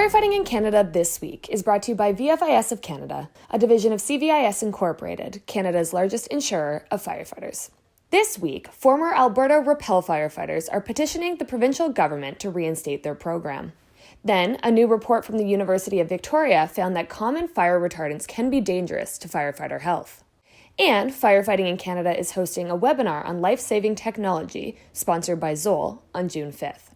Firefighting in Canada This Week is brought to you by VFIS of Canada, a division of CVIS Incorporated, Canada's largest insurer of firefighters. This week, former Alberta Rappel firefighters are petitioning the provincial government to reinstate their program. Then, a new report from the University of Victoria found that common fire retardants can be dangerous to firefighter health. And Firefighting in Canada is hosting a webinar on life-saving technology, sponsored by Zoll, on June 5th.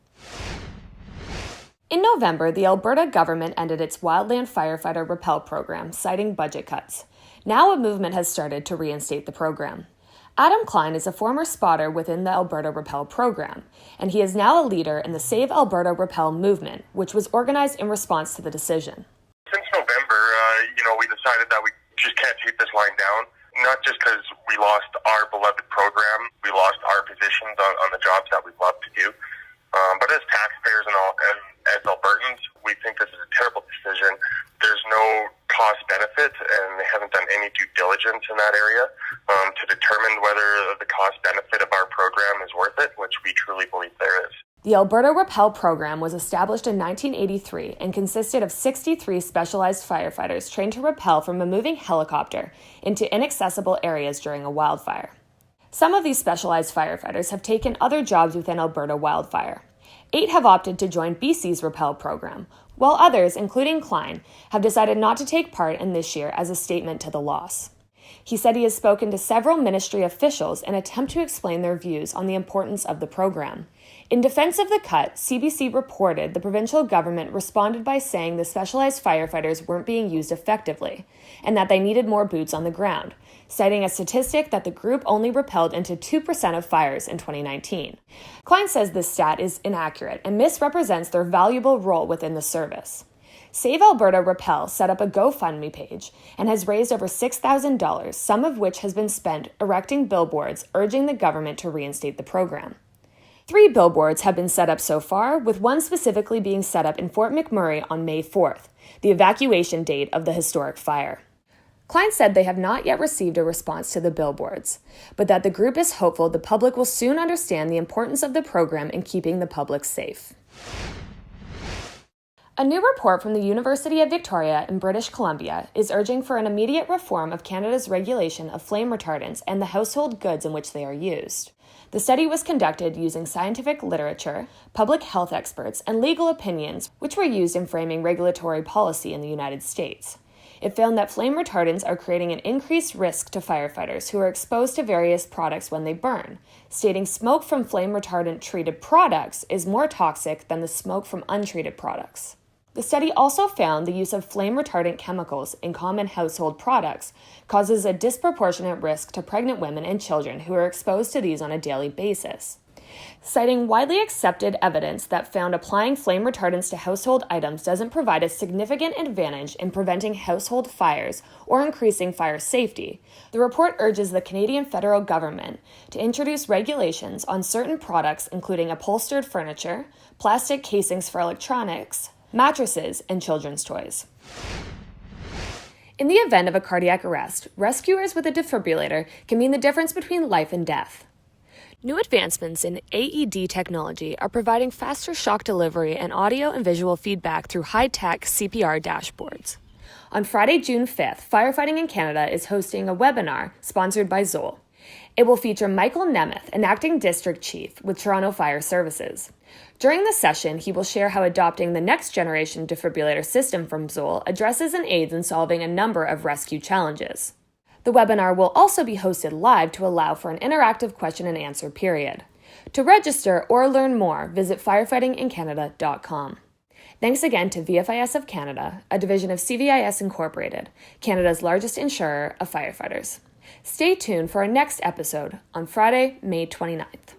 In November, the Alberta government ended its Wildland Firefighter Rappel program, citing budget cuts. Now a movement has started to reinstate the program. Adam Klein is a former spotter within the Alberta Rappel program, and he is now a leader in the Save Alberta Rappel movement, which was organized in response to the decision. Since November, we decided that we just can't keep this line down, not just because we lost our beloved program, we lost our positions on the jobs that we love to do, but as taxpayers and as Albertans, we think this is a terrible decision. There's no cost benefit, and they haven't done any due diligence in that area to determine whether the cost benefit of our program is worth it, which we truly believe there is. The Alberta Rappel program was established in 1983 and consisted of 63 specialized firefighters trained to rappel from a moving helicopter into inaccessible areas during a wildfire. Some of these specialized firefighters have taken other jobs within Alberta wildfire. 8 have opted to join BC's Rappel program, while others, including Klein, have decided not to take part in this year as a statement to the loss. He said he has spoken to several ministry officials in an attempt to explain their views on the importance of the program. In defense of the cut, CBC reported the provincial government responded by saying the specialized firefighters weren't being used effectively, and that they needed more boots on the ground, citing a statistic that the group only rappelled into 2% of fires in 2019. Klein says this stat is inaccurate and misrepresents their valuable role within the service. Save Alberta Rappel set up a GoFundMe page and has raised over $6,000, some of which has been spent erecting billboards urging the government to reinstate the program. 3 billboards have been set up so far, with one specifically being set up in Fort McMurray on May 4th, the evacuation date of the historic fire. Klein said they have not yet received a response to the billboards, but that the group is hopeful the public will soon understand the importance of the program in keeping the public safe. A new report from the University of Victoria in British Columbia is urging for an immediate reform of Canada's regulation of flame retardants and the household goods in which they are used. The study was conducted using scientific literature, public health experts, and legal opinions, which were used in framing regulatory policy in the United States. It found that flame retardants are creating an increased risk to firefighters who are exposed to various products when they burn, stating smoke from flame retardant treated products is more toxic than the smoke from untreated products. The study also found the use of flame retardant chemicals in common household products causes a disproportionate risk to pregnant women and children who are exposed to these on a daily basis. Citing widely accepted evidence that found applying flame retardants to household items doesn't provide a significant advantage in preventing household fires or increasing fire safety, the report urges the Canadian federal government to introduce regulations on certain products including upholstered furniture, plastic casings for electronics, mattresses, and children's toys. In the event of a cardiac arrest, rescuers with a defibrillator can mean the difference between life and death. New advancements in AED technology are providing faster shock delivery and audio and visual feedback through high-tech CPR dashboards. On Friday, June 5th, Firefighting in Canada is hosting a webinar sponsored by Zoll. It will feature Michael Nemeth, an acting district chief with Toronto Fire Services. During the session, he will share how adopting the next-generation defibrillator system from Zoll addresses and aids in solving a number of rescue challenges. The webinar will also be hosted live to allow for an interactive question and answer period. To register or learn more, visit firefightingincanada.com. Thanks again to VFIS of Canada, a division of CVIS Incorporated, Canada's largest insurer of firefighters. Stay tuned for our next episode on Friday, May 29th.